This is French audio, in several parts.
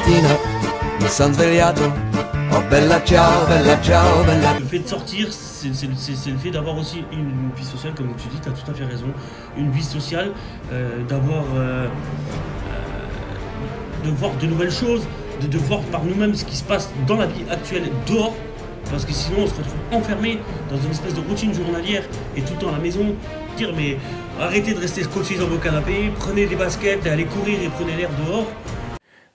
mattina mi son svegliato, oh bella ciao, bella ciao, bella... Le fait de sortir, c'est le fait d'avoir aussi une vie sociale, comme tu dis, tu as tout à fait raison. Une vie sociale, d'avoir... de voir de nouvelles choses, de voir par nous-mêmes ce qui se passe dans la vie actuelle dehors. Parce que sinon on se retrouve enfermé dans une espèce de routine journalière et tout le temps à la maison. Dire mais arrêtez de rester scotchés dans vos canapés, prenez des baskets, allez courir et prenez l'air dehors.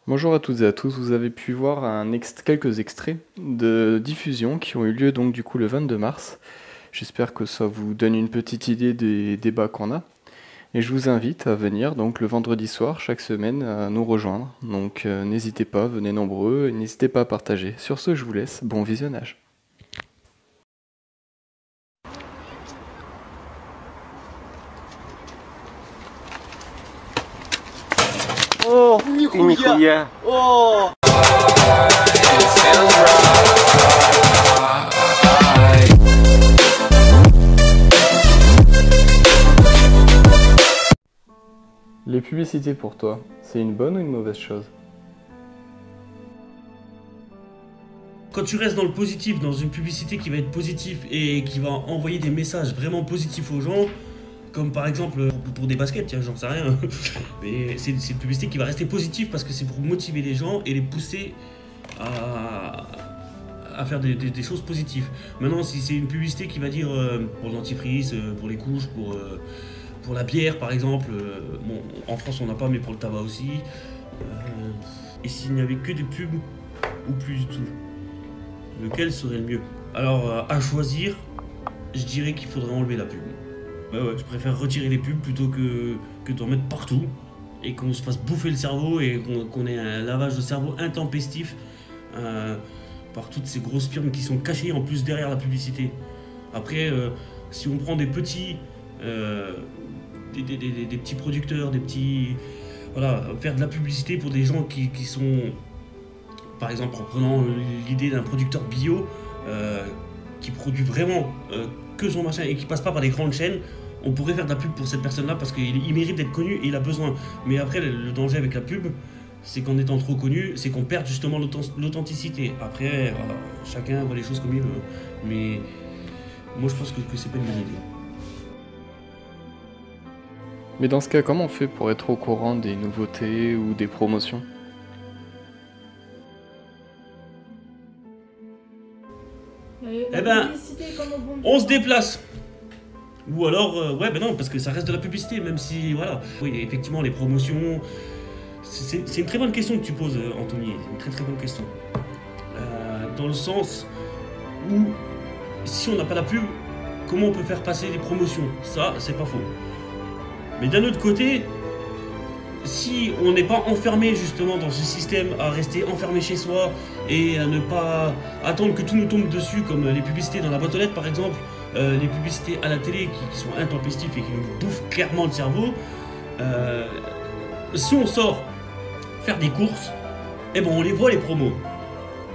Bonjour à toutes et à tous, vous avez pu voir quelques extraits de diffusion qui ont eu lieu donc du coup le 22 mars. J'espère que ça vous donne une petite idée des débats qu'on a. Et je vous invite à venir donc le vendredi soir chaque semaine à nous rejoindre. Donc n'hésitez pas, venez nombreux et n'hésitez pas à partager. Sur ce, je vous laisse, bon visionnage. Oh, нихуя! Oh. Les publicités pour toi, c'est une bonne ou une mauvaise chose? Quand tu restes dans le positif, dans une publicité qui va être positive et qui va envoyer des messages vraiment positifs aux gens, comme par exemple pour des baskets, tiens, j'en sais rien, mais c'est une publicité qui va rester positive parce que c'est pour motiver les gens et les pousser à faire des choses positives. Maintenant, si c'est une publicité qui va dire pour le dentifrice, pour les couches, pour la bière par exemple, bon, en France on n'a pas, mais pour le tabac aussi, et s'il n'y avait que des pubs ou plus du tout, lequel serait le mieux? Alors à choisir, je dirais qu'il faudrait enlever la pub. Ouais, je préfère retirer les pubs plutôt que d'en mettre partout et qu'on se fasse bouffer le cerveau et qu'on ait un lavage de cerveau intempestif par toutes ces grosses firmes qui sont cachées en plus derrière la publicité. Après, si on prend des petits des petits producteurs, des petits... Voilà, faire de la publicité pour des gens qui sont... Par exemple, en prenant l'idée d'un producteur bio qui produit vraiment que son machin et qui passe pas par des grandes chaînes, on pourrait faire de la pub pour cette personne-là parce qu'il mérite d'être connu et il a besoin. Mais après, le danger avec la pub, c'est qu'en étant trop connu, c'est qu'on perd justement l'authenticité. Après, voilà, chacun voit les choses comme il veut. Mais moi, je pense que c'est pas une bonne idée. Mais dans ce cas, comment on fait pour être au courant des nouveautés ou des promotions? Eh ben, on se déplace. Ou alors, ouais, ben non, parce que ça reste de la publicité, même si, voilà. Oui, effectivement, les promotions, c'est une très bonne question que tu poses, Anthony. C'est une très très bonne question. Dans le sens où, si on n'a pas la pub, comment on peut faire passer les promotions? Ça, c'est pas faux. Mais d'un autre côté, si on n'est pas enfermé justement dans ce système, à rester enfermé chez soi et à ne pas attendre que tout nous tombe dessus, comme les publicités dans la boîte aux lettres par exemple, les publicités à la télé qui sont intempestives et qui nous bouffent clairement le cerveau, si on sort faire des courses, eh ben on les voit les promos.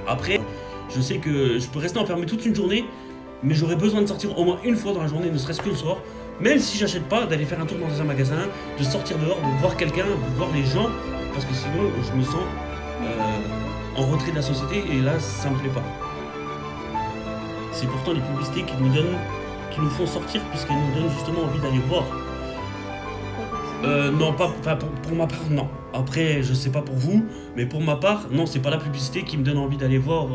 Après, je sais que je peux rester enfermé toute une journée, mais j'aurais besoin de sortir au moins une fois dans la journée, ne serait-ce que le soir. Même si j'achète pas, d'aller faire un tour dans un magasin, de sortir dehors, de voir quelqu'un, de voir les gens, parce que sinon je me sens en retrait de la société et là ça me plaît pas. C'est pourtant les publicités qui nous font sortir puisqu'elles nous donnent justement envie d'aller voir. Non, pas, enfin pour ma part non. Après je sais pas pour vous, mais pour ma part non, c'est pas la publicité qui me donne envie d'aller voir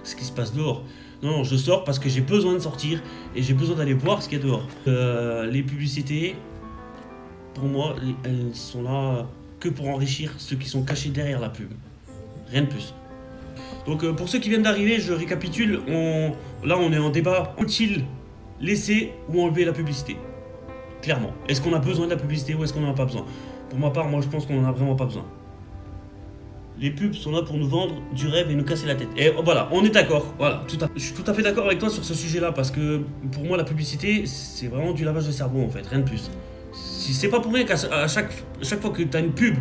ce qui se passe dehors. Non, je sors parce que j'ai besoin de sortir et j'ai besoin d'aller voir ce qu'il y a dehors. Les publicités, pour moi, elles sont là que pour enrichir ceux qui sont cachés derrière la pub. Rien de plus. Donc pour ceux qui viennent d'arriver, je récapitule. Là, on est en débat. Faut-il laisser ou enlever la publicité? Clairement. Est-ce qu'on a besoin de la publicité ou est-ce qu'on n'en a pas besoin? Pour ma part, moi, je pense qu'on n'en a vraiment pas besoin. Les pubs sont là pour nous vendre du rêve et nous casser la tête. Et voilà, on est d'accord. Voilà, je suis tout à fait d'accord avec toi sur ce sujet-là parce que pour moi, la publicité, c'est vraiment du lavage de cerveau en fait, rien de plus. Si c'est pas pour rien qu'à chaque fois que tu as une pub,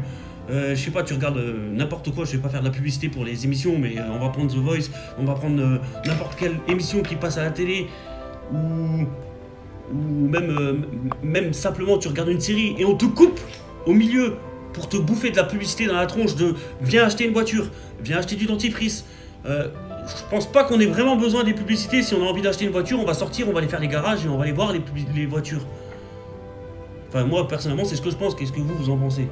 je sais pas, tu regardes n'importe quoi, je vais pas faire de la publicité pour les émissions, mais on va prendre The Voice, on va prendre n'importe quelle émission qui passe à la télé ou même simplement tu regardes une série et on te coupe au milieu pour te bouffer de la publicité dans la tronche de viens acheter une voiture, viens acheter du dentifrice. Je pense pas qu'on ait vraiment besoin des publicités. Si on a envie d'acheter une voiture, on va sortir, on va aller faire les garages et on va aller voir les voitures. Enfin, moi, personnellement, c'est ce que je pense. Qu'est-ce que vous en pensez?